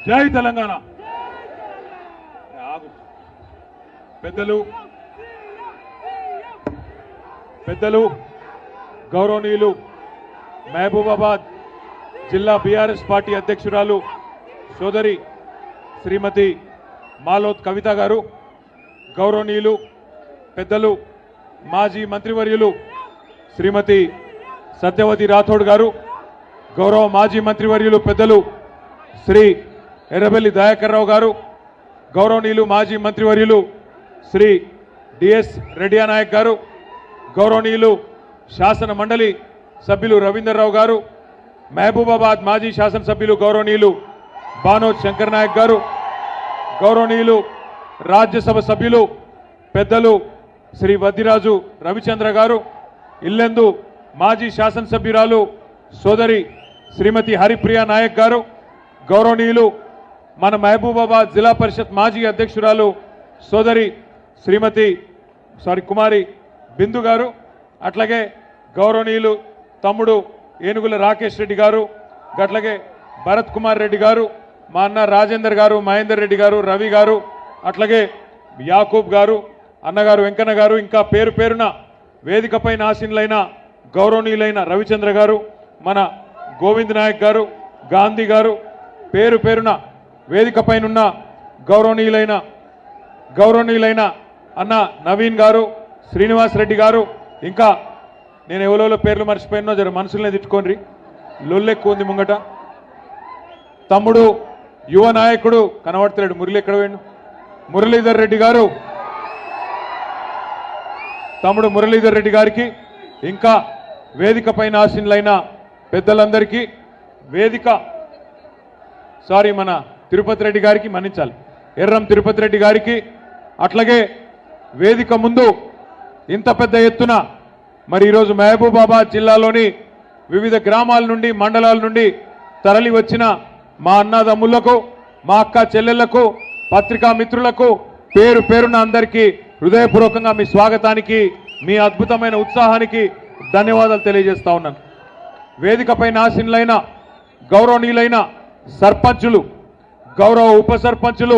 జై తెలంగాణ. పెద్దలు గౌరవనీయులు మహబూబాబాద్ జిల్లా బీఆర్ఎస్ పార్టీ అధ్యక్షురాలు సోదరి శ్రీమతి మాలోత్ కవిత గారు, గౌరవనీయులు పెద్దలు మాజీ మంత్రివర్యులు శ్రీమతి సత్యవతి రాథోడ్ గారు, గౌరవ మాజీ మంత్రివర్యులు పెద్దలు శ్రీ ఎర్రబెల్లి దయాకర్ రావు గారు, గౌరవనీయులు మాజీ మంత్రివర్యులు శ్రీ డిఎస్ రెడ్డియా నాయక్ గారు, గౌరవనీయులు శాసన మండలి సభ్యులు రవీందర్రావు గారు, మహబూబాబాద్ మాజీ శాసనసభ్యులు గౌరవనీయులు బానోద్ శంకర్ నాయక్ గారు, గౌరవనీయులు రాజ్యసభ సభ్యులు పెద్దలు శ్రీ వద్దిరాజు రవిచంద్ర గారు, ఇల్లెందు మాజీ శాసనసభ్యురాలు సోదరి శ్రీమతి హరిప్రియ నాయక్ గారు, గౌరవనీయులు మన మహబూబాబాద్ జిల్లా పరిషత్ మాజీ అధ్యక్షురాలు సోదరి శ్రీమతి కుమారి బిందు గారు, అట్లాగే గౌరవనీయులు తమ్ముడు ఏనుగుల రాకేష్ రెడ్డి గారు, అట్లాగే భరత్ కుమార్ రెడ్డి గారు, మా అన్న రాజేందర్ గారు, మహేందర్ రెడ్డి గారు, రవి గారు, అట్లాగే యాకూబ్ గారు, అన్నగారు వెంకన్న గారు, ఇంకా పేరు పేరున వేదికపై ఆసీనులైన గౌరవనీయులైన రవిచంద్ర గారు, మన గోవింద్ నాయక్ గారు, గాంధీ గారు, పేరు పేరున వేదికపైనున్న గౌరవనీయులైన అన్న నవీన్ గారు, శ్రీనివాస్ రెడ్డి గారు, ఇంకా నేను ఎవరో పేర్లు మర్చిపోయినో జర మనసులనే తిట్టుకోండి, లొల్లెక్కువ ఉంది ముంగట. తమ్ముడు యువ నాయకుడు కనబడతలేడు, మురళి ఎక్కడ పోయిండు, మురళీధర్ రెడ్డి గారు, తమ్ముడు మురళీధర్ రెడ్డి గారికి, ఇంకా వేదికపైన ఆసీనులైన పెద్దలందరికీ, మన తిరుపతి రెడ్డి గారికి, మన్నించాలి, ఎర్రం తిరుపతి రెడ్డి గారికి, అట్లాగే వేదిక ముందు ఇంత పెద్ద ఎత్తున మరి ఈరోజు మహబూబాబాద్ జిల్లాలోని వివిధ గ్రామాల నుండి మండలాల నుండి తరలి వచ్చిన మా అన్నదమ్ములకు, మా అక్క చెల్లెళ్లకు, పత్రికా మిత్రులకు పేరు పేరున అందరికీ హృదయపూర్వకంగా మీ స్వాగతానికి, మీ అద్భుతమైన ఉత్సాహానికి ధన్యవాదాలు తెలియజేస్తా ఉన్నాను. వేదికపై ఆసీనులైన గౌరవనీయులైన సర్పంచులు, గౌరవ ఉప సర్పంచులు,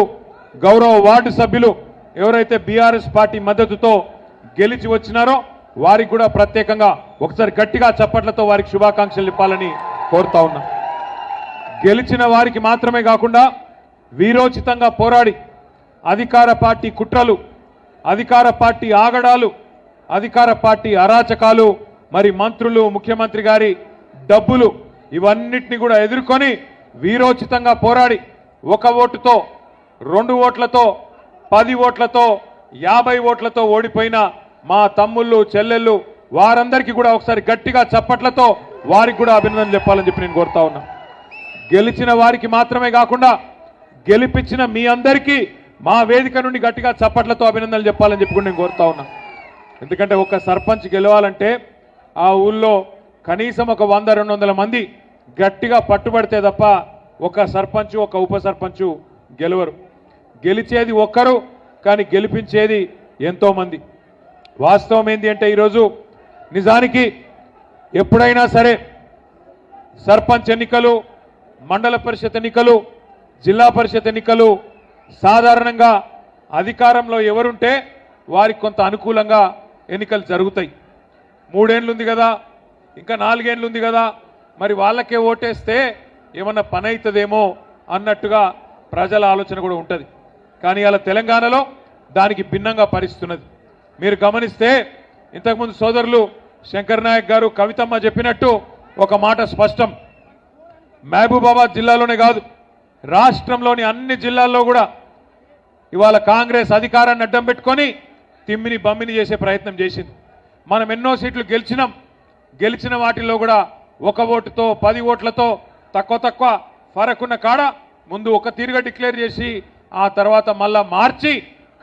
గౌరవ వార్డు సభ్యులు ఎవరైతే బీఆర్ఎస్ పార్టీ మద్దతుతో గెలిచి వచ్చినారో వారికి కూడా ప్రత్యేకంగా ఒకసారి గట్టిగా చప్పట్లతో వారికి శుభాకాంక్షలు ఇవ్వాలని కోరుతా ఉన్నా. గెలిచిన వారికి మాత్రమే కాకుండా వీరోచితంగా పోరాడి అధికార పార్టీ కుట్రలు, అధికార పార్టీ ఆగడాలు, అధికార పార్టీ అరాచకాలు, మరి మంత్రులు, ముఖ్యమంత్రి గారి డబ్బులు, ఇవన్నిటిని కూడా ఎదుర్కొని వీరోచితంగా పోరాడి 1 ఓటుతో, 2 ఓట్లతో, 10 ఓట్లతో, 50 ఓట్లతో ఓడిపోయిన మా తమ్ముళ్ళు, చెల్లెళ్ళు వారందరికీ కూడా ఒకసారి గట్టిగా చప్పట్లతో వారికి కూడా అభినందనలు చెప్పాలని చెప్పి నేను కోరుతా ఉన్నా. గెలిచిన వారికి మాత్రమే కాకుండా గెలిపించిన మీ అందరికీ మా వేదిక నుండి గట్టిగా చప్పట్లతో అభినందనలు చెప్పాలని చెప్పి కూడా నేను కోరుతా ఉన్నా. ఎందుకంటే ఒక సర్పంచ్ గెలవాలంటే ఆ ఊళ్ళో కనీసం ఒక 100-200 మంది గట్టిగా పట్టుబడితే తప్ప ఒక సర్పంచ్, ఒక ఉప సర్పంచ్ గెలవరు. గెలిచేది ఒక్కరు, కానీ గెలిపించేది ఎంతో మంది. వాస్తవం ఏంటి అంటే ఈరోజు నిజానికి ఎప్పుడైనా సరే సర్పంచ్ ఎన్నికలు, మండల పరిషత్ ఎన్నికలు, జిల్లా పరిషత్ ఎన్నికలు సాధారణంగా అధికారంలో ఎవరుంటే వారికి కొంత అనుకూలంగా ఎన్నికలు జరుగుతాయి. 3 ఏళ్ళు ఉంది కదా, ఇంకా 4 ఏళ్ళు ఉంది కదా, మరి వాళ్ళకే ఓటేస్తే ఏమన్నా పని అవుతుందేమో అన్నట్టుగా ప్రజల ఆలోచన కూడా ఉంటుంది. కానీ అలా తెలంగాణలో దానికి భిన్నంగా పరిస్తున్నది. మీరు గమనిస్తే ఇంతకుముందు సోదరులు శంకర్ నాయక్ గారు, కవితమ్మ చెప్పినట్టు ఒక మాట స్పష్టం. మహబూబాబాద్ జిల్లాలోనే కాదు, రాష్ట్రంలోని అన్ని జిల్లాల్లో కూడా ఇవాళ కాంగ్రెస్ అధికారాన్ని అడ్డం పెట్టుకొని తిమ్మిని బమ్మిని చేసే ప్రయత్నం చేసింది. మనం ఎన్నో సీట్లు గెలిచినాం. గెలిచిన వాటిల్లో కూడా 1 ఓటుతో, 10 ఓట్లతో తక్కువ ఫరకున్న కాడ ముందు ఒక తీరుగా డిక్లేర్ చేసి ఆ తర్వాత మళ్ళా మార్చి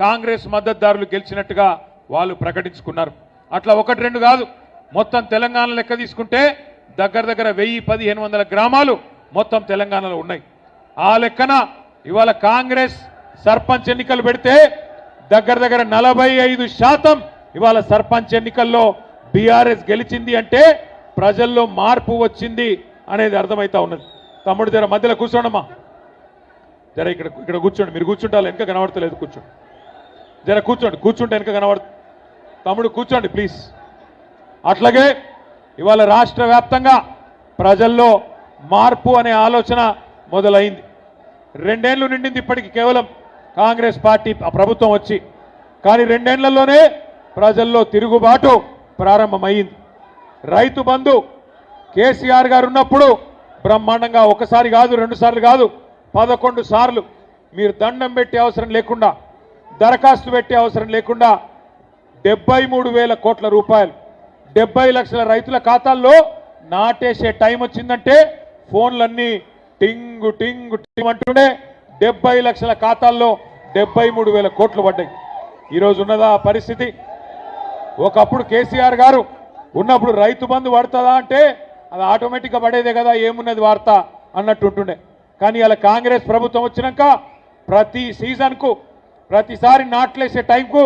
కాంగ్రెస్ మద్దతుదారులు గెలిచినట్టుగా వాళ్ళు ప్రకటించుకున్నారు. అట్లా 1-2 కాదు, మొత్తం తెలంగాణ లెక్క తీసుకుంటే దగ్గర 1000-1500 గ్రామాలు మొత్తం తెలంగాణలో ఉన్నాయి. ఆ లెక్కన ఇవాళ కాంగ్రెస్ సర్పంచ్ ఎన్నికలు పెడితే దగ్గర 45% ఇవాళ సర్పంచ్ ఎన్నికల్లో బీఆర్ఎస్ గెలిచింది అంటే ప్రజల్లో మార్పు వచ్చింది అనేది అర్థమైతా ఉన్నది. తమ్ముడు దగ్గర మధ్యలో కూర్చోండమ్మా. జర ఇక్కడ ఇక్కడ కూర్చోండి, మీరు కూర్చుంటారు, వెనక కనబడతలేదు, కూర్చోండి, జర కూర్చోండి, కూర్చుంటే వెనక తమ్ముడు కూర్చోండి ప్లీజ్. అట్లాగే ఇవాళ రాష్ట్ర వ్యాప్తంగా ప్రజల్లో మార్పు అనే ఆలోచన మొదలైంది. 2 ఏళ్లు నిండింది ఇప్పటికి కేవలం కాంగ్రెస్ పార్టీ ప్రభుత్వం వచ్చి, కానీ 2 ఏళ్లలోనే ప్రజల్లో తిరుగుబాటు ప్రారంభమైంది. రైతు బంధు కేసీఆర్ గారు ఉన్నప్పుడు బ్రహ్మాండంగా ఒకసారి కాదు 2 సార్లు కాదు 11 సార్లు మీరు దండం పెట్టే అవసరం లేకుండా, దరఖాస్తు పెట్టే అవసరం లేకుండా 73,000 కోట్ల రూపాయలు 70 లక్షల రైతుల ఖాతాల్లో నాటేసే టైం వచ్చిందంటే ఫోన్లన్నీ టింగు టింగు టింగ్ అంటుండే 70 లక్షల ఖాతాల్లో 73,000 కోట్లు పడ్డాయి. ఈరోజు ఉన్నదా పరిస్థితి? ఒకప్పుడు కేసీఆర్ గారు ఉన్నప్పుడు రైతు బంధు పడుతుందా అంటే అది ఆటోమేటిక్గా పడేదే కదా, ఏమున్నది వార్త అన్నట్టు ఉంటుండే. కానీ అలా కాంగ్రెస్ ప్రభుత్వం వచ్చినాక ప్రతి సీజన్కు ప్రతిసారి నాట్లేసే టైంకు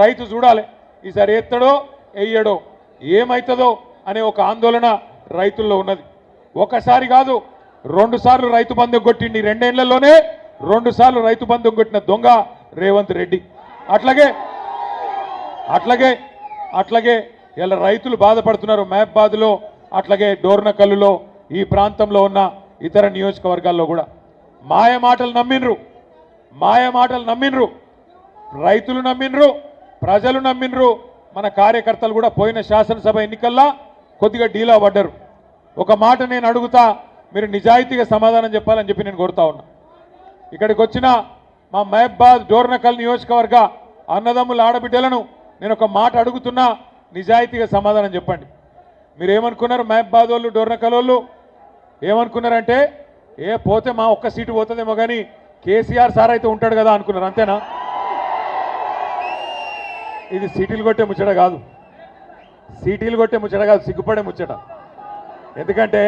రైతు చూడాలి, ఈసారి ఎత్తడో వెయ్యడో ఏమవుతుందో అనే ఒక ఆందోళన రైతుల్లో ఉన్నది. ఒకసారి కాదు 2 సార్లు రైతు బంధు కొట్టిండి. 2 ఏళ్లలోనే 2 సార్లు రైతు బంధు కొట్టిన దొంగ రేవంత్ రెడ్డి. అట్లాగే ఇలా రైతులు బాధపడుతున్నారు మహబాద్లో, అట్లాగే డోర్నకల్లులో, ఈ ప్రాంతంలో ఉన్న ఇతర నియోజకవర్గాల్లో కూడా. మాయమాటలు నమ్మిండ్రు, రైతులు నమ్మిండ్రు, ప్రజలు నమ్మిండ్రు, మన కార్యకర్తలు కూడా పోయిన శాసనసభ ఎన్నికల్లో కొద్దిగా డీలా పడ్డారు. ఒక మాట నేను అడుగుతా, మీరు నిజాయితీగా సమాధానం చెప్పాలని చెప్పి నేను కోరుతా ఉన్నా. ఇక్కడికి వచ్చిన మా మహబాద్ డోర్నకల్ నియోజకవర్గ అన్నదమ్ముల ఆడబిడ్డలను నేను ఒక మాట అడుగుతున్నా, నిజాయితీగా సమాధానం చెప్పండి. మీరు ఏమనుకున్నారు? మహబాద్ వాళ్ళు డోర్నకల్ వాళ్ళు ఏమనుకున్నారంటే పోతే మా ఒక్క సీటు పోతుందేమో కానీ కేసీఆర్ సార్ అయితే ఉంటాడు కదా అనుకున్నారు, అంతేనా? ఇది సీటీలు కొట్టే ముచ్చట కాదు, సిగ్గుపడే ముచ్చట. ఎందుకంటే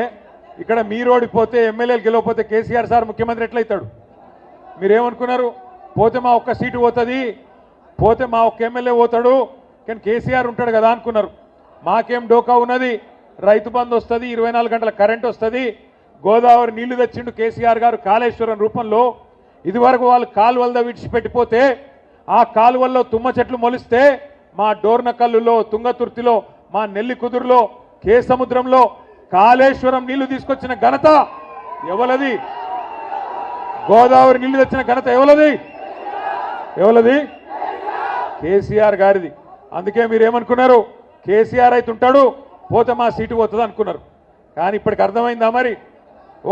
ఇక్కడ మీరు ఓడిపోతే, ఎమ్మెల్యేలు గెలవకపోతే కేసీఆర్ సార్ ముఖ్యమంత్రి ఎట్లయితాడు? మీరేమనుకున్నారు? పోతే మా ఒక్క సీటు పోతుంది, పోతే మా ఒక్క ఎమ్మెల్యే పోతాడు, కానీ కేసీఆర్ ఉంటాడు కదా అనుకున్నారు. మాకేం డోకా ఉన్నది, రైతు బంధు వస్తుంది, 24 గంటల కరెంట్ వస్తుంది, గోదావరి నీళ్లు తెచ్చిండు కేసీఆర్ గారు కాళేశ్వరం రూపంలో. ఇదివరకు వాళ్ళు కాలువలతో విడిచిపెట్టిపోతే ఆ కాలువల్లో తుమ్మ చెట్లు మొలిస్తే మా డోర్నకల్లులో, తుంగతుర్తిలో, మా నెల్లికుదురులో, కేసముద్రంలో కాళేశ్వరం నీళ్లు తీసుకొచ్చిన ఘనత ఎవలది? గోదావరి నీళ్లు తెచ్చిన ఘనత ఎవలది? కేసీఆర్ గారిది. అందుకే మీరేమనుకున్నారు? కేసీఆర్ అయితే ఉంటాడు, పోతే మా సీటు పోతుంది అనుకున్నారు. కానీ ఇప్పటికి అర్థమైందా మరి?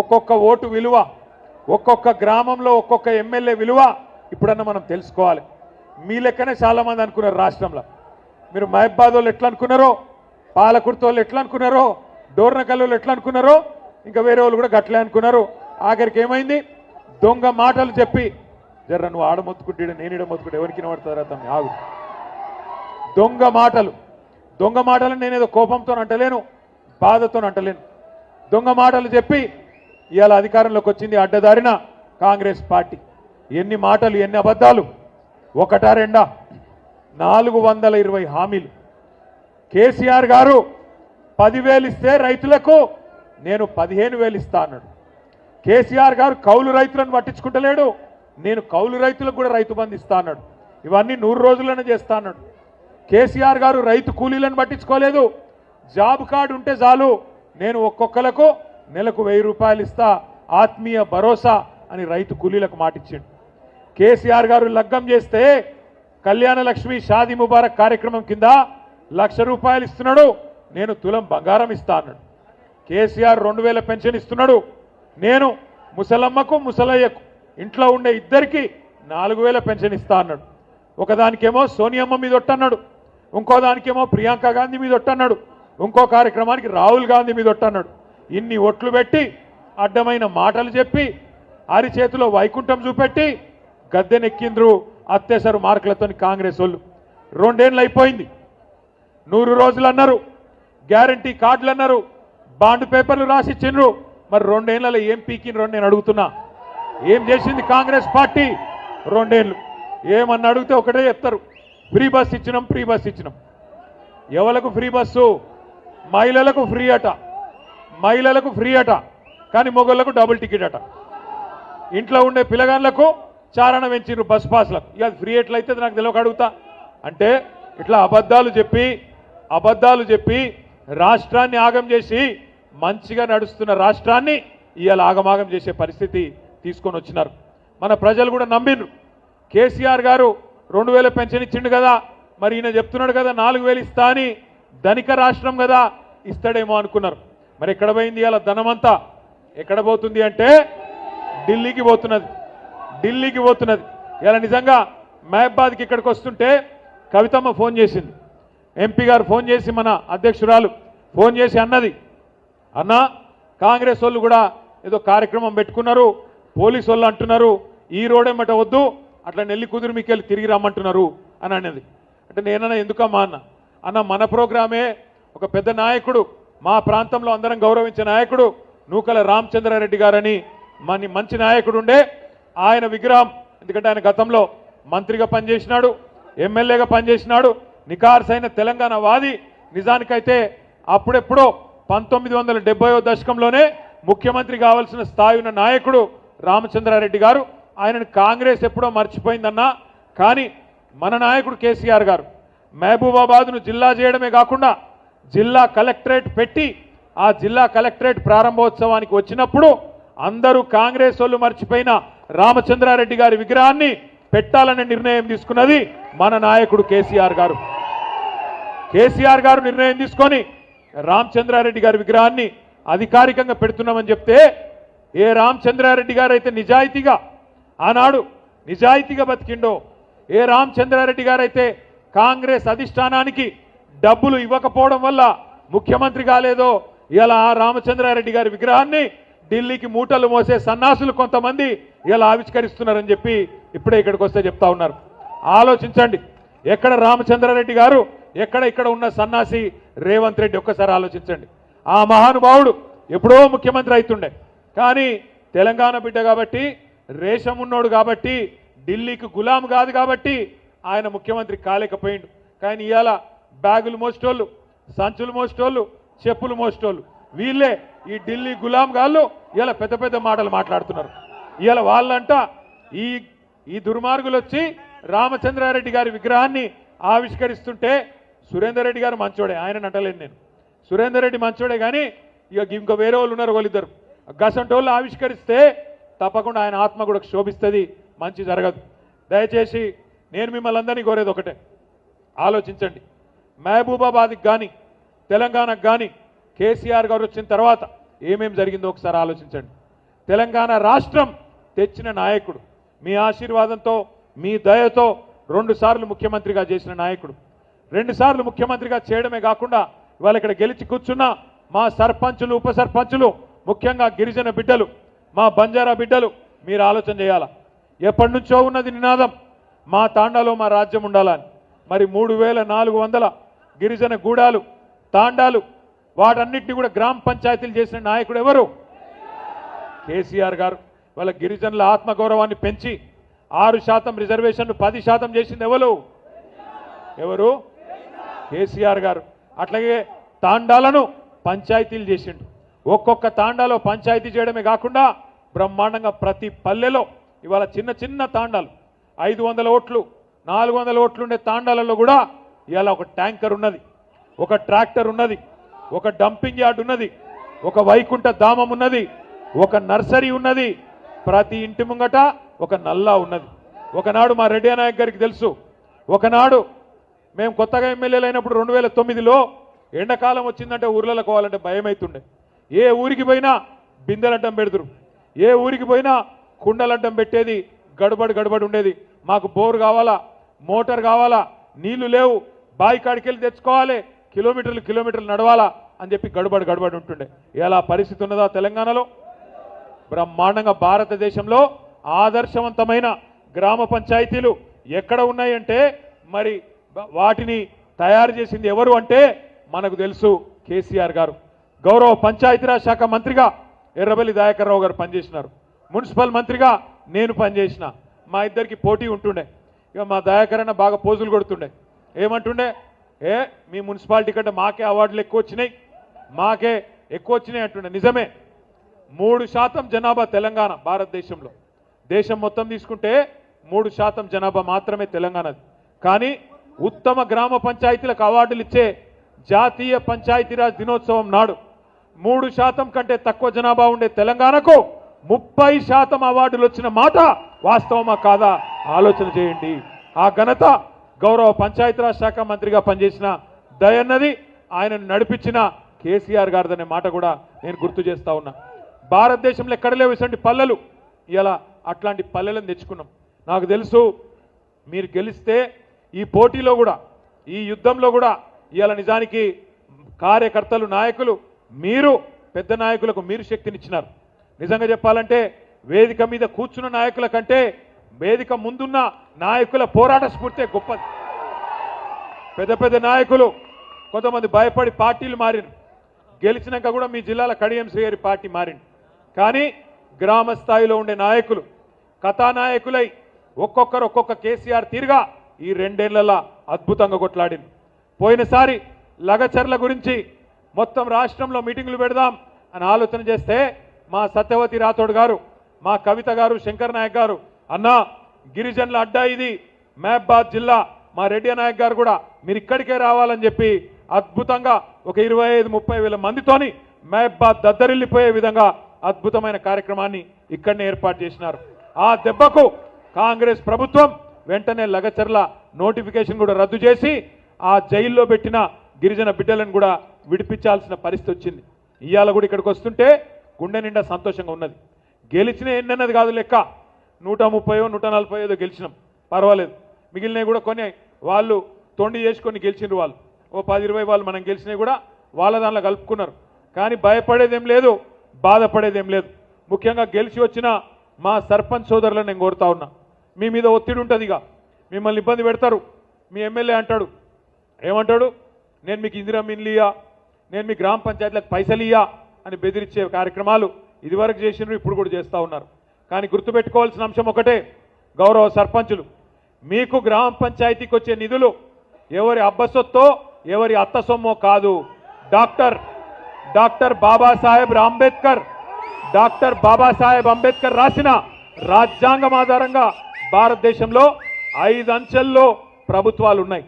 ఒక్కొక్క ఓటు విలువ, ఒక్కొక్క గ్రామంలో ఒక్కొక్క ఎమ్మెల్యే విలువ ఇప్పుడన్నా మనం తెలుసుకోవాలి. మీ లెక్కనే చాలామంది అనుకున్నారు రాష్ట్రంలో. మీరు మహబాద్ వాళ్ళు ఎట్లా అనుకున్నారో, పాలకుర్తి వాళ్ళు ఎట్లా అనుకున్నారో, డోర్నకల్ వాళ్ళు ఎట్లా అనుకున్నారో, ఇంకా వేరే వాళ్ళు కూడా గట్లే అనుకున్నారు. ఆఖరికి ఏమైంది? దొంగ మాటలు చెప్పి, జర్ర నువ్వు ఆడ మొత్తుకుంటే నేను ఈడ మొత్తుకుంటే ఎవరికి వినబడుతుందా తమ్మి ఆగు. దొంగ మాటలు నేనేదో కోపంతో అంటలేను, బాధతో అంటలేను. దొంగ మాటలు చెప్పి ఇవాళ అధికారంలోకి వచ్చింది అడ్డదారిన కాంగ్రెస్ పార్టీ. ఎన్ని మాటలు, ఎన్ని అబద్ధాలు! ఒకటా రెండా? 420 హామీలు. కేసీఆర్ గారు 10,000 ఇస్తే రైతులకు నేను 15,000 ఇస్తా అన్నాడు. కేసీఆర్ గారు కౌలు రైతులను పట్టించుకుంటలేడు, నేను కౌలు రైతులకు కూడా రైతు బంధు ఇస్తా అన్నాడు. ఇవన్నీ 100 రోజుల్లోనే చేస్తా అన్నాడు. కేసీఆర్ గారు రైతు కూలీలను పట్టించుకోలేదు. జాబ్ కార్డు ఉంటే చాలు, నేను ఒక్కొక్కలకు నెలకు 1000 రూపాయలు ఇస్తా, ఆత్మీయ భరోసా అని రైతు కూలీలకు మాటిచ్చిండు. కేసీఆర్ గారు లగ్గం చేస్తే కళ్యాణ లక్ష్మి షాదీ ముబారక్ కార్యక్రమం కింద 1,00,000 రూపాయలు ఇస్తున్నాడు, నేను తులం బంగారం ఇస్తా అన్నాడు. కేసీఆర్ 2,000 పెన్షన్ ఇస్తున్నాడు, నేను ముసలమ్మకు ముసలయ్యకు ఇంట్లో ఉండే ఇద్దరికి 4,000 పెన్షన్ ఇస్తా అన్నాడు. ఒకదానికేమో సోనియమ్మ మీద ఒట్టన్నాడు, ఇంకో దానికేమో ప్రియాంక గాంధీ మీద ఒట్టన్నాడు, ఇంకో కార్యక్రమానికి రాహుల్ గాంధీ మీద ఒట్టన్నాడు. ఇన్ని ఒట్లు పెట్టి, అడ్డమైన మాటలు చెప్పి, అరిచేతిలో వైకుంఠం చూపెట్టి గద్దెనెక్కిండ్రు అత్యవసర మార్కులతో కాంగ్రెస్ వాళ్ళు. 2 ఏళ్ళు అయిపోయింది. 100 రోజులు అన్నారు, గ్యారంటీ కార్డులు అన్నారు, బాండ్ పేపర్లు రాసిచ్చిండ్రు. మరి 2 ఏళ్లలో ఏం పీకిండ్రు నేను అడుగుతున్నా. ఏం చేసింది కాంగ్రెస్ పార్టీ? 2 ఏళ్ళు. ఏమన్నా అడిగితే ఒకటే చెప్తారు, ఫ్రీ బస్ ఇచ్చినాం. ఎవలకు ఫ్రీ బస్సు? మహిళలకు ఫ్రీ అట, కానీ మొగళ్లకు డబుల్ టికెట్ అట. ఇంట్లో ఉండే పిల్లగాళ్ళకు చారణ పెంచిర్రు బస్ పాస్లకు. ఇక ఫ్రీ ఎట్లయితే నాకు తెలియక అడుగుతా. అంటే ఇట్లా అబద్ధాలు చెప్పి రాష్ట్రాన్ని ఆగం చేసి మంచిగా నడుస్తున్న రాష్ట్రాన్ని ఇవాళ ఆగమాగం చేసే పరిస్థితి తీసుకొని వచ్చినారు. మన ప్రజలు కూడా నమ్మిండ్రు. కేసీఆర్ గారు 2000 పెన్షన్ ఇచ్చిండు కదా, మరి ఈయన చెప్తున్నాడు కదా 4000 ఇస్తా అని, ధనిక రాష్ట్రం కదా ఇస్తాడేమో అనుకున్నారు. మరి ఎక్కడ పోయింది ఇవాళ ధనమంతా? ఎక్కడ పోతుంది అంటే ఢిల్లీకి పోతున్నది. ఇలా నిజంగా మహబాద్కి ఇక్కడికి వస్తుంటే కవితమ్మ ఫోన్ చేసింది, ఎంపీ గారు ఫోన్ చేసి, మన అధ్యక్షురాలు ఫోన్ చేసి అన్నది, అన్న కాంగ్రెస్ వాళ్ళు కూడా ఏదో కార్యక్రమం పెట్టుకున్నారు, పోలీసు వాళ్ళు అంటున్నారు ఈ రోడేమట వద్దు, అట్లా నెల్లి కుదురు మీకెళ్ళి తిరిగి రమ్మంటున్నారు అని అన్నది. అంటే నేనన్నా ఎందుకమ్మా అన్న మన ప్రోగ్రామే ఒక పెద్ద నాయకుడు, మా ప్రాంతంలో అందరం గౌరవించే నాయకుడు నూకల రామచంద్రారెడ్డి గారని మంచి నాయకుడు ఉండే, ఆయన విగ్రహం, ఎందుకంటే ఆయన గతంలో మంత్రిగా పనిచేసినాడు, ఎమ్మెల్యేగా పనిచేసినాడు, నికార్సైన తెలంగాణ వాది. నిజానికైతే అప్పుడెప్పుడో 1970వ దశకంలోనే ముఖ్యమంత్రి కావాల్సిన స్థాయి ఉన్న నాయకుడు రామచంద్రారెడ్డి గారు. ఆయనను కాంగ్రెస్ ఎప్పుడో మర్చిపోయిందన్నా, కానీ మన నాయకుడు కేసీఆర్ గారు మహబూబాబాద్ను జిల్లా చేయడమే కాకుండా జిల్లా కలెక్టరేట్ పెట్టి, ఆ జిల్లా కలెక్టరేట్ ప్రారంభోత్సవానికి వచ్చినప్పుడు అందరూ కాంగ్రెస్ వాళ్ళు మర్చిపోయిన రామచంద్రారెడ్డి గారి విగ్రహాన్ని పెట్టాలనే నిర్ణయం తీసుకున్నది మన నాయకుడు కేసీఆర్ గారు. కేసీఆర్ గారు నిర్ణయం తీసుకొని రామచంద్రారెడ్డి గారి విగ్రహాన్ని అధికారికంగా పెడుతున్నామని చెప్తే, ఏ రామచంద్రారెడ్డి గారు అయితే ఆనాడు నిజాయితీగా బతికిండో, ఏ రామచంద్రారెడ్డి గారు అయితే కాంగ్రెస్ అధిష్టానానికి డబ్బులు ఇవ్వకపోవడం వల్ల ముఖ్యమంత్రి కాలేదో, ఇలా ఆ రామచంద్రారెడ్డి గారి విగ్రహాన్ని ఢిల్లీకి మూటలు మోసే సన్నాసులు కొంతమంది ఇలా ఆవిష్కరిస్తున్నారని చెప్పి ఇప్పుడే ఇక్కడికి వస్తే చెప్తా ఉన్నారు. ఆలోచించండి, ఎక్కడ రామచంద్రారెడ్డి గారు, ఇక్కడ ఉన్న సన్నాసి రేవంత్ రెడ్డి. ఒక్కసారి ఆలోచించండి. ఆ మహానుభావుడు ఎప్పుడో ముఖ్యమంత్రి అవుతుండే, కానీ తెలంగాణ బిడ్డ కాబట్టి, రేషం ఉన్నోడు కాబట్టి, ఢిల్లీకి గులాం కాదు కాబట్టి ఆయన ముఖ్యమంత్రి కాలేకపోయిండు. కానీ ఇవాళ బ్యాగులు మోసేటోళ్ళు, సంచులు మోసేటోళ్ళు, చెప్పులు మోసేటోళ్ళు వీళ్ళే ఈ ఢిల్లీ గులాం గాళ్ళు ఇలా పెద్ద పెద్ద మాటలు మాట్లాడుతున్నారు. ఇవాళ వాళ్ళంట ఈ దుర్మార్గులు వచ్చి రామచంద్రారెడ్డి గారి విగ్రహాన్ని ఆవిష్కరిస్తుంటే, సురేందర్ రెడ్డి గారు మంచోడే, ఆయన అంటలేను నేను, సురేందర్ రెడ్డి మంచోడే, కానీ ఇక ఇంకో వేరే వాళ్ళు ఉన్నారు, వాళ్ళిద్దరు గసంటోళ్ళు ఆవిష్కరిస్తే తప్పకుండా ఆయన ఆత్మ కూడా శోభిస్తుంది, మంచి జరగదు. దయచేసి నేను మిమ్మల్ని అందరినీ కోరేది ఒకటే, ఆలోచించండి. మహబూబాబాద్కి కానీ తెలంగాణకు కానీ కేసీఆర్ గారు వచ్చిన తర్వాత ఏమేం జరిగిందో ఒకసారి ఆలోచించండి. తెలంగాణ రాష్ట్రం తెచ్చిన నాయకుడు, మీ ఆశీర్వాదంతో, మీ దయతో 2 సార్లు ముఖ్యమంత్రిగా చేసిన నాయకుడు, 2 సార్లు ముఖ్యమంత్రిగా చేయడమే కాకుండా ఇవాళ ఇక్కడ గెలిచి కూర్చున్న మా సర్పంచులు, ఉప సర్పంచులు, ముఖ్యంగా గిరిజన బిడ్డలు, మా బంజారా బిడ్డలు, మీరు ఆలోచన చేయాలా. ఎప్పటి నుంచో ఉన్నది నినాదం, మా తాండాలో మా రాజ్యం ఉండాలని. మరి 3400 గిరిజన గూడాలు, తాండాలు, వాటన్నిటిని కూడా గ్రామ పంచాయతీలు చేసిన నాయకుడు ఎవరు? కేసీఆర్ గారు. వాళ్ళ గిరిజనుల ఆత్మగౌరవాన్ని పెంచి 6% రిజర్వేషన్లు 10% చేసింది ఎవరు? కేసీఆర్ గారు. అట్లాగే తాండాలను పంచాయతీలు చేసిండు. ఒక్కొక్క తాండాలో పంచాయతీ చేయడమే కాకుండా బ్రహ్మాండంగా ప్రతి పల్లెలో ఇవాళ చిన్న చిన్న తాండాలు, 500 ఓట్లు 400 ఓట్లు ఉండే తాండాలలో కూడా ఇవాళ ఒక ట్యాంకర్ ఉన్నది, ఒక ట్రాక్టర్ ఉన్నది, ఒక డంపింగ్ యార్డ్ ఉన్నది, ఒక వైకుంఠ ధామం ఉన్నది, ఒక నర్సరీ ఉన్నది, ప్రతి ఇంటి ముంగట ఒక నల్లా ఉన్నది. ఒకనాడు మా రెడ్డి నాయక్ గారికి తెలుసు, ఒకనాడు మేము కొత్తగా ఎమ్మెల్యేలు అయినప్పుడు 2009లో ఎండాకాలం వచ్చిందంటే ఊర్లలో పోవాలంటే భయం అవుతుండే. ఏ ఊరికి పోయినా బిందెలడ్డం పెడుతురు, ఏ ఊరికి పోయినా కుండలడ్డం పెట్టేది, గడబడి ఉండేది. మాకు బోర్ కావాలా, మోటార్ కావాలా, నీళ్లు లేవు, బావి కాడికి వెళ్ళి తెచ్చుకోవాలి, కిలోమీటర్లు నడవాలా అని చెప్పి గడబడి ఉంటుండే. ఇలా పరిస్థితి ఉన్నదా తెలంగాణలో? బ్రహ్మాండంగా భారతదేశంలో ఆదర్శవంతమైన గ్రామ పంచాయతీలు ఎక్కడ ఉన్నాయంటే, మరి వాటిని తయారు చేసింది ఎవరు అంటే మనకు తెలుసు, కేసీఆర్ గారు. గౌరవ పంచాయతీరాజ్ శాఖ మంత్రిగా ఎర్రబెల్లి దయాకర్ రావు గారు పనిచేసినారు, మున్సిపల్ మంత్రిగా నేను పనిచేసిన. మా ఇద్దరికి పోటీ ఉంటుండే. ఇక మా దయాకర్ అన్న బాగా పోజులు కొడుతుండే, ఏమంటుండే, మీ మున్సిపాలిటీ కంటే మాకే అవార్డులు ఎక్కువ వచ్చినాయి అంటుండే. నిజమే, 3% జనాభా తెలంగాణ భారతదేశంలో, దేశం మొత్తం తీసుకుంటే 3% జనాభా మాత్రమే తెలంగాణది. కానీ ఉత్తమ గ్రామ పంచాయతీలకు అవార్డులు ఇచ్చే జాతీయ పంచాయతీరాజ్ దినోత్సవం నాడు 3% కంటే తక్కువ జనాభా ఉండే తెలంగాణకు 30% అవార్డులు వచ్చిన మాట వాస్తవమా కాదా ఆలోచన చేయండి. ఆ ఘనత గౌరవ పంచాయతీరాజ్ శాఖ మంత్రిగా పనిచేసిన దయన్నది ఆయనను నడిపించిన కేసీఆర్ గారిదనే మాట కూడా నేను గుర్తు చేస్తా ఉన్నా. భారతదేశంలో ఎక్కడ లేవు ఇటువంటి పల్లెలు. ఇలా అట్లాంటి పల్లెలను తెచ్చుకున్నాం. నాకు తెలుసు మీరు గెలిస్తే ఈ పోటీలో కూడా ఈ యుద్ధంలో కూడా ఇవాళ నిజానికి కార్యకర్తలు నాయకులు మీరు పెద్ద నాయకులకు మీరు శక్తినిచ్చినారు. నిజంగా చెప్పాలంటే వేదిక మీద కూర్చున్న నాయకుల కంటే వేదిక ముందున్న నాయకుల పోరాట స్ఫూర్తి గొప్పది. పెద్ద పెద్ద నాయకులు కొంతమంది భయపడి పార్టీలు మారిన గెలిచినాక కూడా మీ జిల్లాల కడియం శ్రీహరి పార్టీ మారింది. కానీ గ్రామ స్థాయిలో ఉండే నాయకులు కథానాయకులై ఒక్కొక్కరు ఒక్కొక్క కేసీఆర్ తీరుగా ఈ 2 ఏళ్లలో అద్భుతంగా కొట్లాడింది. పోయినసారి లగచర్ల గురించి మొత్తం రాష్ట్రంలో మీటింగులు పెడదాం అని ఆలోచన చేస్తే మా సత్యవతి రాథోడ్ గారు, మా కవిత గారు, శంకర్ నాయక్ గారు అన్నా గిరిజనుల అడ్డా ఇది మహబాద్ జిల్లా, మా రెడ్డి నాయక్ గారు కూడా మీరు ఇక్కడికే రావాలని చెప్పి అద్భుతంగా ఒక 25-30 వేల మందితోని మహబాద్ దద్దరిల్లిపోయే విధంగా అద్భుతమైన కార్యక్రమాన్ని ఇక్కడనే ఏర్పాటు చేసినారు. ఆ దెబ్బకు కాంగ్రెస్ ప్రభుత్వం వెంటనే లగచర్ల నోటిఫికేషన్ కూడా రద్దు చేసి ఆ జైల్లో పెట్టిన గిరిజన బిడ్డలను కూడా విడిపించాల్సిన పరిస్థితి వచ్చింది. ఇవాళ కూడా ఇక్కడికి వస్తుంటే గుండె నిండా సంతోషంగా ఉన్నది. గెలిచిన ఎన్నన్నది కాదు లెక్క, 130-145 గెలిచినాం, పర్వాలేదు. మిగిలినవి కూడా కొన్ని వాళ్ళు తొండి చేసుకొని గెలిచినారు. వాళ్ళు ఓ 10-20 వాళ్ళు మనం గెలిచినవి కూడా వాళ్ళ దానిలో కలుపుకున్నారు. కానీ భయపడేదేం లేదు, బాధపడేదేం లేదు. ముఖ్యంగా గెలిచి వచ్చిన మా సర్పంచ్ సోదరులను నేను కోరుతా ఉన్నా, మీ మీద ఒత్తిడి ఉంటుంది. ఇక మిమ్మల్ని ఇబ్బంది పెడతారు. మీ ఎమ్మెల్యే అంటాడు, ఏమంటాడు, నేను మీకు ఇందిరా మిన్లు ఇయ్యా, నేను మీ గ్రామ పంచాయతీలకు పైసలు ఇయ్యా అని బెదిరించే కార్యక్రమాలు ఇదివరకు చేసినారు, ఇప్పుడు కూడా చేస్తూ ఉన్నారు. కానీ గుర్తుపెట్టుకోవాల్సిన అంశం ఒకటే, గౌరవ సర్పంచులు, మీకు గ్రామ పంచాయతీకి వచ్చే నిధులు ఎవరి అబ్బసొత్తో ఎవరి అత్త సొమ్మో కాదు. డాక్టర్ బాబాసాహెబ్ అంబేద్కర్ రాసిన రాజ్యాంగం ఆధారంగా భారతదేశంలో 5 అంచెల్లో ప్రభుత్వాలు ఉన్నాయి.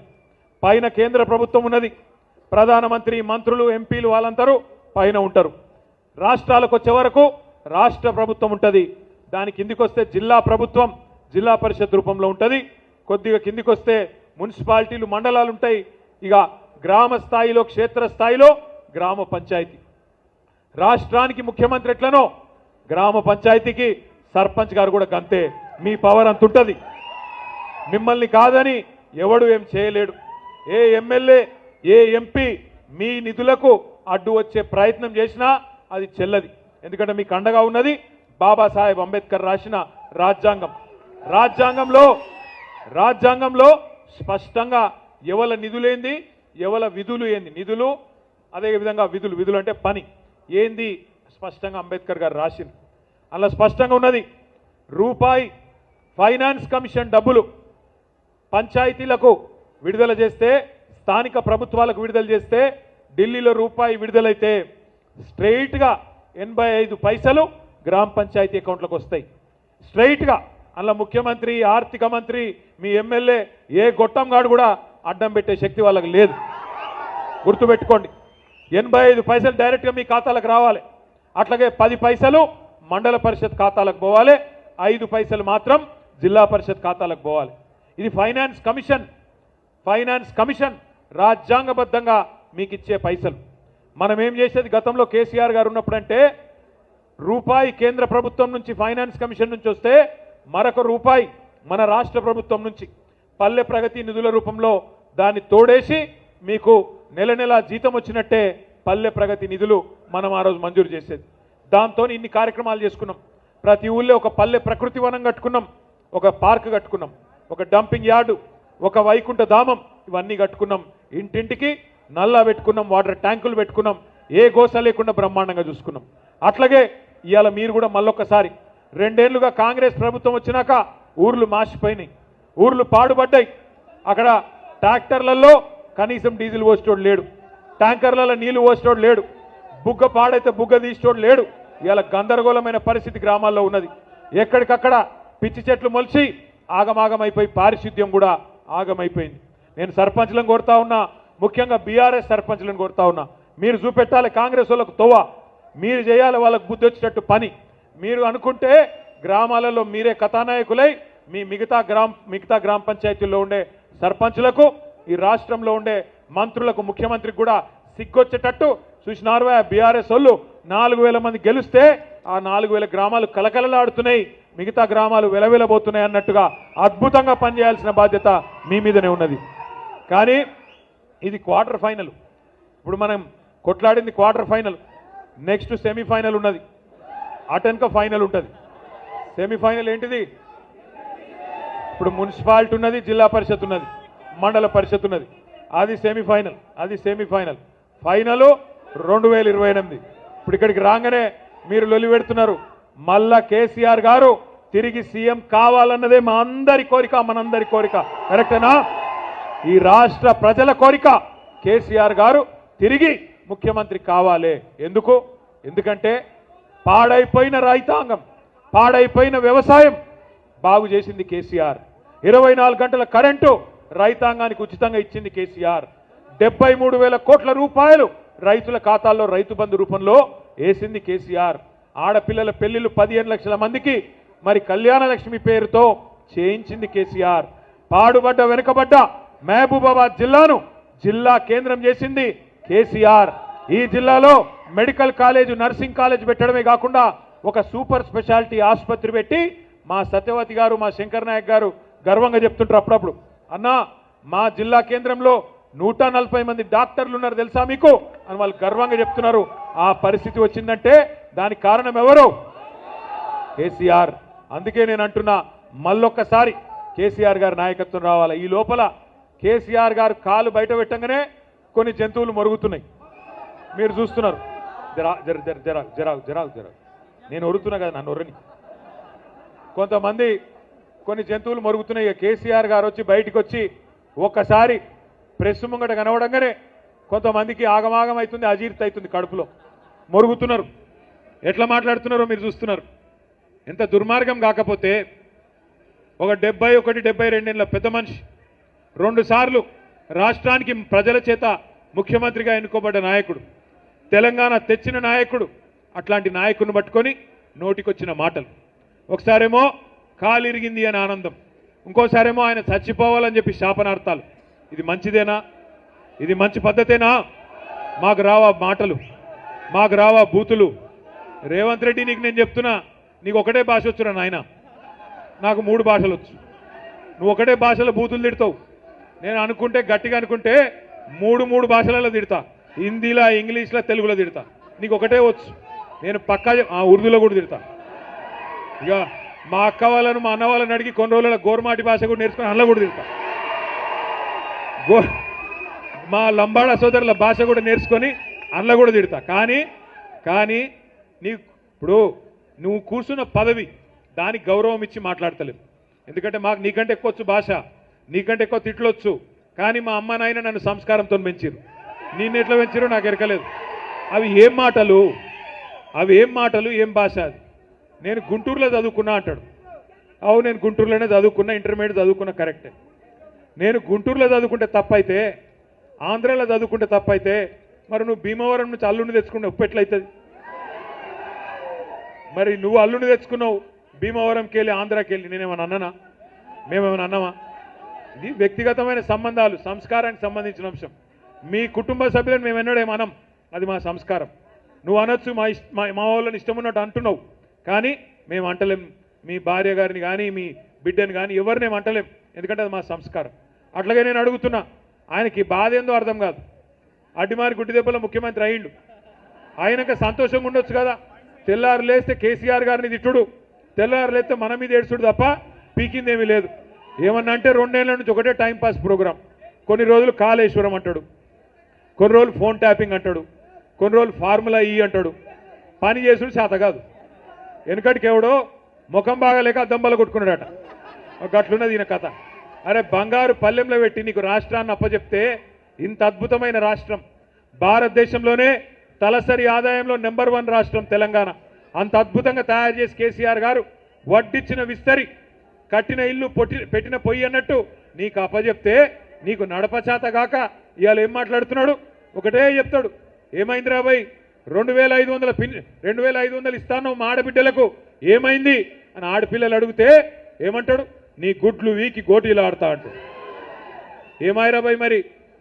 పైన కేంద్ర ప్రభుత్వం ఉన్నది, ప్రధానమంత్రి, మంత్రులు, ఎంపీలు వాళ్ళందరూ పైన ఉంటారు. రాష్ట్రాలకు వచ్చే వరకు రాష్ట్ర ప్రభుత్వం ఉంటుంది. దాని కిందికి వస్తే జిల్లా ప్రభుత్వం జిల్లా పరిషత్ రూపంలో ఉంటుంది. కొద్దిగా కిందికి వస్తే మున్సిపాలిటీలు, మండలాలు ఉంటాయి. ఇక గ్రామ స్థాయిలో, క్షేత్ర స్థాయిలో గ్రామ పంచాయతీ. రాష్ట్రానికి ముఖ్యమంత్రి ఎట్లనో గ్రామ పంచాయతీకి సర్పంచ్ గారు కూడా గంతే. మీ పవర్ అంత ఉంటుంది. మిమ్మల్ని కాదని ఎవడు ఏం చేయలేడు. ఏ ఎమ్మెల్యే, ఏ ఎంపీ మీ నిధులకు అడ్డు వచ్చే ప్రయత్నం చేసినా అది చెల్లది. ఎందుకంటే మీకు అండగా ఉన్నది బాబాసాహెబ్ అంబేద్కర్ రాసిన రాజ్యాంగం. రాజ్యాంగంలో స్పష్టంగా ఎవల నిధులేంది, ఎవల విధులు ఏంది, నిధులు అదేవిధంగా విధులు అంటే పని ఏంది స్పష్టంగా అంబేద్కర్ గారు రాసింది. అలా స్పష్టంగా ఉన్నది, రూపాయి ఫైనాన్స్ కమిషన్ డబ్బులు పంచాయతీలకు విడుదల చేస్తే, స్థానిక ప్రభుత్వాలకు విడుదల చేస్తే, ఢిల్లీలో రూపాయి విడుదలైతే స్ట్రైట్గా 85 పైసలు గ్రామ పంచాయతీ అకౌంట్లకు వస్తాయి. స్ట్రైట్గా. అలా ముఖ్యమంత్రి, ఆర్థిక మంత్రి, మీ ఎమ్మెల్యే, ఏ గొట్టంగాడు కూడా అడ్డం పెట్టే శక్తి వాళ్ళకి లేదు. గుర్తుపెట్టుకోండి. 85 పైసలు డైరెక్ట్గా మీ ఖాతాలకు రావాలి. అట్లాగే 10 పైసలు మండల పరిషత్ ఖాతాలకు పోవాలి, 5 పైసలు మాత్రం జిల్లా పరిషత్ ఖాతాలకు పోవాలి. ఇది ఫైనాన్స్ కమిషన్ రాజ్యాంగబద్ధంగా మీకు ఇచ్చే పైసలు. మనం ఏం చేసేది గతంలో కేసీఆర్ గారు ఉన్నప్పుడంటే, రూపాయి కేంద్ర ప్రభుత్వం నుంచి, ఫైనాన్స్ కమిషన్ నుంచి వస్తే మరొక రూపాయి మన రాష్ట్ర ప్రభుత్వం నుంచి పల్లె ప్రగతి నిధుల రూపంలో దాన్ని తోడేసి మీకు నెల నెల జీతం వచ్చినట్టే పల్లె ప్రగతి నిధులు మనం ఆ రోజు మంజూరు చేసేది. దాంతో ఇన్ని కార్యక్రమాలు చేసుకున్నాం. ప్రతి ఊళ్ళో ఒక పల్లె ప్రకృతి వనం కట్టుకున్నాం, ఒక పార్క్ కట్టుకున్నాం, ఒక డంపింగ్ యార్డు, ఒక వైకుంఠ ధామం, ఇవన్నీ కట్టుకున్నాం. ఇంటింటికి నల్లా పెట్టుకున్నాం, వాటర్ ట్యాంకులు పెట్టుకున్నాం, ఏ గోస లేకుండా బ్రహ్మాండంగా చూసుకున్నాం. అట్లాగే ఇవాళ మీరు కూడా మళ్ళొక్కసారి 2 ఏళ్లుగా కాంగ్రెస్ ప్రభుత్వం వచ్చినాక ఊర్లు మాసిపోయినాయి, ఊర్లు పాడుపడ్డాయి. అక్కడ ట్రాక్టర్లలో కనీసం డీజిల్ పోసేటోడు లేడు, ట్యాంకర్లలో నీళ్లు పోసేటోడు లేడు, బుగ్గ పాడైతే బుగ్గ తీసేటోడు లేడు. ఇవాళ గందరగోళమైన పరిస్థితి గ్రామాల్లో ఉన్నది. ఎక్కడికక్కడ పిచ్చి చెట్లు మొలిచి ఆగమాగమైపోయి పారిశుద్ధ్యం కూడా ఆగమైపోయింది. నేను సర్పంచ్లను కోరుతా ఉన్నా, ముఖ్యంగా బీఆర్ఎస్ సర్పంచ్లను కోరుతా ఉన్నా, మీరు చూపెట్టాలి కాంగ్రెస్ వాళ్ళకు తోవ, మీరు చేయాలి వాళ్ళకు బుద్ధి వచ్చేటట్టు పని. మీరు అనుకుంటే గ్రామాలలో మీరే కథానాయకులై మీ మిగతా గ్రామ పంచాయతీల్లో ఉండే సర్పంచులకు, ఈ రాష్ట్రంలో ఉండే మంత్రులకు, ముఖ్యమంత్రికి కూడా సిగ్గొచ్చేటట్టు చూసినారు. బీఆర్ఎస్ వాళ్ళు 4,000 మంది గెలిస్తే ఆ 4,000 గ్రామాలు కలకలలాడుతున్నాయి, మిగతా గ్రామాలు వెలవెలబోతున్నాయి అన్నట్టుగా అద్భుతంగా పనిచేయాల్సిన బాధ్యత మీ మీదనే ఉన్నది. కానీ ఇది క్వార్టర్ ఫైనల్. ఇప్పుడు మనం కొట్లాడింది క్వార్టర్ ఫైనల్, నెక్స్ట్ సెమీఫైనల్ ఉన్నది, అటెన్క ఫైనల్ ఉంటుంది. సెమీఫైనల్ ఏంటిది? ఇప్పుడు మున్సిపాలిటీ ఉన్నది, జిల్లా పరిషత్ ఉన్నది, మండల పరిషత్ ఉన్నది, అది సెమీఫైనల్. అది సెమీఫైనల్. ఫైనల్ 2028. ఇప్పుడు ఇక్కడికి రాగానే మీరు లొలి పెడుతున్నారు. మళ్ళా కేసీఆర్ గారు తిరిగి సీఎం కావాలన్నదే మా అందరి కోరిక, మనందరి కోరిక. కరెక్టేనా? ఈ రాష్ట్ర ప్రజల కోరిక కేసీఆర్ గారు తిరిగి ముఖ్యమంత్రి కావాలి. ఎందుకంటే పాడైపోయిన రైతాంగం, పాడైపోయిన వ్యవసాయం బాగు చేసింది కేసీఆర్. 24 గంటల కరెంటు రైతాంగానికి ఉచితంగా ఇచ్చింది కేసీఆర్. 73,000 కోట్ల రూపాయలు రైతుల ఖాతాల్లో రైతు బంధు రూపంలో వేసింది కేసీఆర్. ఆడపిల్లల పెళ్లిళ్లు 15 లక్షల మందికి మరి కళ్యాణ లక్ష్మి పేరుతో చేయించింది కేసీఆర్. పాడుబడ్డ వెనుకబడ్డ మహబూబాబాద్ జిల్లాను జిల్లా కేంద్రం చేసింది కేసీఆర్. ఈ జిల్లాలో మెడికల్ కాలేజ్, నర్సింగ్ కాలేజ్ పెట్టడమే కాకుండా ఒక సూపర్ స్పెషాలిటీ ఆసుపత్రి పెట్టి మా సత్యవతి గారు, మా శంకర్ నాయక్ గారు గర్వంగా చెప్తుంటారు అప్పుడప్పుడు, అన్నా మా జిల్లా కేంద్రంలో 140 మంది డాక్టర్లు ఉన్నారు తెలుసా మీకు అని వాళ్ళు గర్వంగా చెప్తున్నారు. ఆ పరిస్థితి వచ్చిందంటే దానికి కారణం ఎవరు? కేసీఆర్. అందుకే నేను అంటున్నా, మళ్ళొక్కసారి కేసీఆర్ గారి నాయకత్వం రావాలి. ఈ లోపల కేసీఆర్ గారు కాలు బయట పెట్టంగానే కొన్ని జంతువులు మరుగుతున్నాయి, మీరు చూస్తున్నారు. జరా నేను ఒరుతున్నా కదా, నన్ను ఒర్రని. కొంతమంది కొన్ని జంతువులు మరుగుతున్నాయి. కేసీఆర్ గారు వచ్చి బయటికి వచ్చి ఒక్కసారి ప్రెస్ ముంగట కనవడంగానే కొంతమందికి ఆగమాగం అవుతుంది, అజీర్తి అవుతుంది, కడుపులో మరుగుతున్నారు. ఎట్లా మాట్లాడుతున్నారో మీరు చూస్తున్నారు. ఎంత దుర్మార్గం కాకపోతే ఒక 71-72 ఏళ్ల పెద్ద మనిషి, 2 సార్లు రాష్ట్రానికి ప్రజల చేత ముఖ్యమంత్రిగా ఎన్నుకోబడ్డ నాయకుడు, తెలంగాణ తెచ్చిన నాయకుడు, అట్లాంటి నాయకుడిని పట్టుకొని నోటికొచ్చిన మాటలు. ఒకసారేమో కాలిరిగింది అని ఆనందం, ఇంకోసారేమో ఆయన చచ్చిపోవాలని చెప్పి శాపనార్థాలు. ఇది మంచిదేనా? ఇది మంచి పద్ధతేనా? మాకు రావా మాటలు, మాకు రావా బూతులు? రేవంత్ రెడ్డి, నీకు నేను చెప్తున్నా, నీకు ఒకటే భాష వచ్చురా నాయన, నాకు 3 భాషలు వచ్చు. నువ్వు ఒకటే భాషలో బూతులు తిడతావు. నేను అనుకుంటే గట్టిగా అనుకుంటే 3 భాషలలో తిడతా, హిందీలో, ఇంగ్లీష్లో, తెలుగులో తిడతా. నీకు ఒకటే వచ్చు. నేను పక్కా ఉర్దూలో కూడా తిడతా. ఇక మా అక్క వాళ్ళను, మా అన్న వాళ్ళని అడిగి కొన్ని రోజుల గోర్మాటి భాష కూడా నేర్చుకుని అందులో కూడా తిడతా. మా లంబాడా సోదరుల భాష కూడా నేర్చుకొని అందులో కూడా తిడతా. కానీ ఇప్పుడు నువ్వు కూర్చున్న పదవి, దానికి గౌరవం ఇచ్చి మాట్లాడతలేవు. ఎందుకంటే నీకంటే ఎక్కువ వచ్చు భాష, నీకంటే ఎక్కువ తిట్లొచ్చు. కానీ మా అమ్మ నాయన నన్ను సంస్కారంతో పెంచారు. నిన్ను ఎట్లా పెంచారో నాకు ఎరకలేదు. అవి ఏం మాటలు, ఏం భాష అది? నేను గుంటూరులో చదువుకున్నా అంటాడు. అవు, నేను గుంటూరులోనే చదువుకున్నా, ఇంటర్మీడియట్ చదువుకున్నా, కరెక్టే. నేను గుంటూరులో చదువుకుంటే తప్పైతే, ఆంధ్రాలో చదువుకుంటే తప్పైతే, మరి నువ్వు భీమవరం నుంచి అల్లుని తెచ్చుకుంటే ఉప్పు ఎట్లయితుంది? మరి నువ్వు అల్లుని తెచ్చుకున్నావు భీమవరంకి వెళ్ళి, ఆంధ్రాకి వెళ్ళి. నేనేమన్నా అన్నానా? మేమేమైనా అన్నామా? ఇది వ్యక్తిగతమైన సంబంధాలు, సంస్కారానికి సంబంధించిన అంశం. మీ కుటుంబ సభ్యులను మేము ఎన్నడేమనం, అది మా సంస్కారం. నువ్వు అనొచ్చు, మా వాళ్ళని ఇష్టం ఉన్నట్టు అంటున్నావు, కానీ మేము అంటలేం. మీ భార్య గారిని కానీ, మీ బిడ్డని కానీ ఎవరినేం అంటలేం, ఎందుకంటే అది మా సంస్కారం. అట్లాగే నేను అడుగుతున్నా, ఆయనకి బాధ ఏందో అర్థం కాదు. అడ్డిమారి గుడ్డి దెబ్బలో ముఖ్యమంత్రి అయ్యిండు, ఆయనక సంతోషంగా ఉండొచ్చు కదా. తెల్లారు లేస్తే కేసీఆర్ గారిని తిట్టుడు, తెల్లారు లేస్తే మన మీద ఏడ్చుడు తప్ప పీకిందేమీ లేదు. ఏమన్నా అంటే 2 ఏళ్ల నుంచి ఒకటే టైంపాస్ ప్రోగ్రాం. కొన్ని రోజులు కాళేశ్వరం అంటాడు, కొన్ని రోజులు ఫోన్ ట్యాపింగ్ అంటాడు, కొన్ని రోజులు ఫార్ములా ఈ అంటాడు. పని చేసుడు చేత కాదు. వెనుకటికి ఎవడో ముఖం బాగాలేక అద్దంబల కొట్టుకున్నాడట. గట్లున్నది ఈయన కథ. అరే బంగారు పల్లెంలో పెట్టి నీకు రాష్ట్రాన్ని అప్పచెప్తే, ఇంత అద్భుతమైన రాష్ట్రం, భారతదేశంలోనే తలసరి ఆదాయంలో నెంబర్ 1 రాష్ట్రం తెలంగాణ. అంత అద్భుతంగా తయారు చేసి కేసీఆర్ గారు వడ్డిచ్చిన విస్తరి కట్టిన ఇల్లు పెట్టిన పొయ్యి అన్నట్టు నీకు అప్పచెప్తే నీకు నడపచాత గాక ఇవాళ ఏం మాట్లాడుతున్నాడు? ఒకటే చెప్తాడు, ఏమైందిరా బాయ్ 2500 ఇస్తాను మా ఆడబిడ్డలకు ఏమైంది అని ఆడపిల్లలు అడిగితే ఏమంటాడు? నీ గుడ్లు వీకి గోటీలు ఆడతా అంటాడు. ఏమాయిరా బాయ్ మరి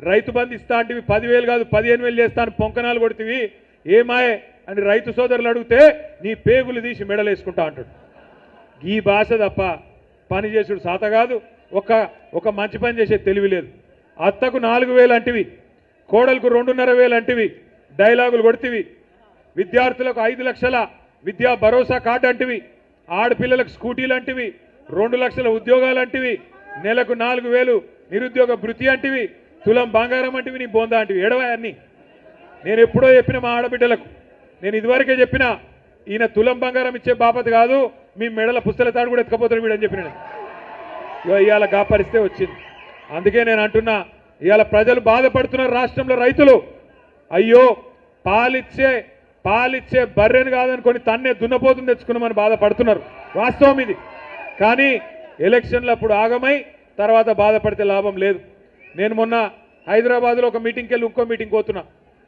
రైతు బంధు ఇస్తా అంటివి 10,000 కాదు 15,000 చేస్తాను పొంకనాలు కొడుతీవి ఏమాయే అని రైతు సోదరులు అడిగితే నీ పేగులు తీసి మెడలేసుకుంటా అంటాడు. ఈ భాష తప్ప పని చేసుడు సాత కాదు. ఒక మంచి పని చేసే తెలివి లేదు. అత్తకు 4,000 అంటివి, కోడలకు 2,500 అంటివి, డైలాగులు కొడుతీవి. విద్యార్థులకు 5 లక్షల విద్యా భరోసా కార్డు అంటివి, ఆడపిల్లలకు స్కూటీలు అంటివి, 2 లక్షల ఉద్యోగాలు అంటివి, నెలకు 4,000 నిరుద్యోగ భృతి అంటివి, తులం బంగారం అంటివి, నీ బోందా అంటివి. ఏడవా అన్ని నేను ఎప్పుడో చెప్పిన మా ఆడబిడ్డలకు. నేను ఇదివరకే చెప్పిన ఈయన తులం బంగారం ఇచ్చే బాపతి కాదు, మీ మెడల పుస్తల తాడు కూడా ఎత్తుకపోతాడు వీడని చెప్పిన. ఇవాళ గాపరిస్తే వచ్చింది. అందుకే నేను అంటున్నా, ఇవాళ ప్రజలు బాధపడుతున్నారు. రాష్ట్రంలో రైతులు అయ్యో పాలిచ్చే బర్రెను కాదనుకొని తన్నే దున్నపోతుని తెచ్చుకున్నామని బాధపడుతున్నారు. వాస్తవం ఇది. కానీ ఎలక్షన్లు అప్పుడు ఆగమై తర్వాత బాధపడితే లాభం లేదు. నేను మొన్న హైదరాబాద్లో ఒక మీటింగ్కి వెళ్ళి ఇంకో మీటింగ్ పోతున్నా.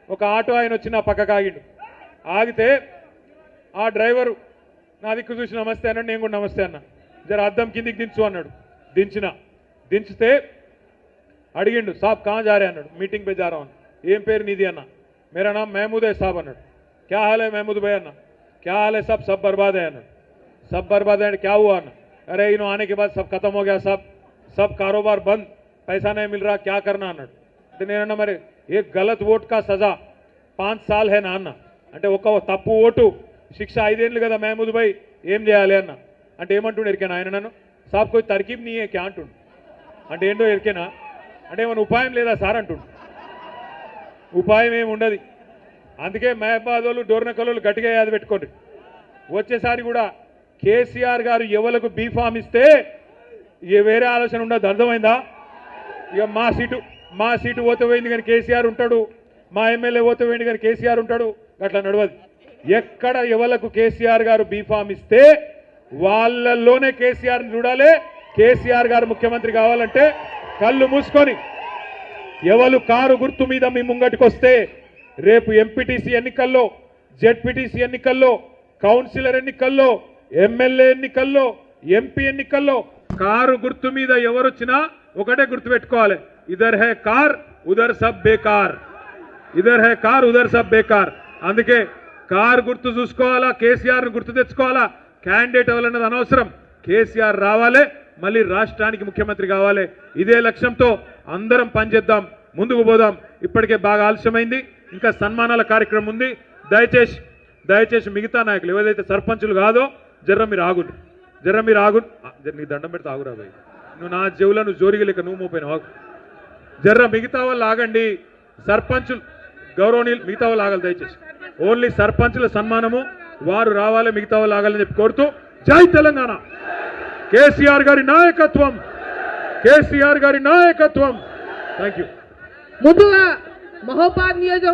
ఒక ఆటో ఆయన వచ్చి నా పక్కకు ఆగిండు. ఆగితే ఆ డ్రైవరు నా దిక్కు చూసి నమస్తే అన్నాడు. నేను కూడా నమస్తే అన్నా. జర అద్దం కిందికి దించు అన్నాడు. దించితే అడిగిండు, సాబ్ కहाँ जा रहे అన్నాడు. మీటింగ్ पे जा रहा हूं. ఏం పేరు నీది అన్న? मेरा नाम महमूद है साहब అన్నాడు. क्या हाल है महमूद भाई అన్న? क्या हाल है साहब? सब बर्बाद है అన్నాడు. सब बर्बाद है क्या हुआ अन्न? अरे इन आने के बाद सब खत्म हो गया साहब, सब कारोबार बंद, पैसा नहीं मिल रहा, क्या करना అన్నాడు. అంటే నేనన్నా మరి ఏ గలత్ ఓట్ కా సజా 5 साल है నా అన్న. అంటే ఒక తప్పు ఓటు శిక్ష 5 ఏళ్ళు కదా మహమూద్ భాయ్, ఏం చేయాలి అన్న. అంటే ఏమంటుండే ఎరికేనా ఆయన నన్ను? సాబ్ కోయి తర్కీబ్ నీ క్యా అంటుండు. అంటే ఏంటో ఎరికేనా? అంటే ఏమైనా ఉపాయం లేదా సార్ అంటుండు. ఉపాయం ఏమి ఉండదు. అందుకే మహబాద్ వాళ్ళు డోర్నకల్ గట్టిగా యాద పెట్టుకోండి. వచ్చేసారి కూడా కేసీఆర్ గారు ఎవలకు బీఫామ్ ఇస్తే ఇక వేరే ఆలోచన ఉండదు. అర్థమైందా? ఇక మా సీటు ఓతే పోయింది కానీ కేసీఆర్ ఉంటాడు, మా ఎమ్మెల్యే ఓతే పోయింది కానీ కేసీఆర్ ఉంటాడు, అట్లా నడవదు. ఎక్కడ ఎవలకు కేసీఆర్ గారు బీఫామ్ ఇస్తే వాళ్ళల్లోనే కేసీఆర్ని చూడాలి. కేసీఆర్ గారు ముఖ్యమంత్రి కావాలంటే కళ్ళు మూసుకొని ఎవరు కారు గుర్తు మీద మీ ముంగటికి వస్తే రేపు ఎంపీటీసీ ఎన్నికల్లో, జెడ్పీటీసీ ఎన్నికల్లో, కౌన్సిలర్ ఎన్నికల్లో, ఎమ్మెల్యే ఎన్నికల్లో, ఎంపీ ఎన్నికల్లో కారు గుర్తు మీద ఎవరొచ్చినా ఒకటే గుర్తు పెట్టుకోవాలి, ఇదర్ హే కార్ ఉదర్ సబ్ బేకార్, ఇదర్ హే కార్ ఉదర్ సబ్ బేకార్. అందుకే కారు గుర్తు చూసుకోవాలా, కేసీఆర్ను గుర్తు తెచ్చుకోవాలా. క్యాండిడేట్ ఎవరన్నది అనవసరం, కేసీఆర్ రావాలి, మళ్ళీ రాష్ట్రానికి ముఖ్యమంత్రి కావాలి. ఇదే లక్ష్యంతో అందరం పనిచేద్దాం, ముందుకు పోదాం. ఇప్పటికే బాగా ఆలస్యమైంది, ఇంకా సన్మానాల కార్యక్రమం ఉంది. దయచేసి మిగతా నాయకులు ఏదైతే సర్పంచులు కాదో జర్ర మీరు ఆగు, నీకు దండం పెడితే ఆగురా భయ్, నువ్వు నా చెవులను జోరిగా లేక నువ్వు మోపోయిన ఆగు. జర్ర మిగతా వాళ్ళు ఆగండి. సర్పంచులు గౌరవనీయులు మిగతా వాళ్ళు ఆగాలి. దయచేసి ఓన్లీ సర్పంచుల సన్మానము వారు రావాలి, మిగతా వాళ్ళు ఆగాలని చెప్పి కోరుతూ జై తెలంగాణ. కేసీఆర్ గారి నాయకత్వం, కేసీఆర్ గారి నాయకత్వం. Thank you. ముందుగా మహోపాధ్యాయుడు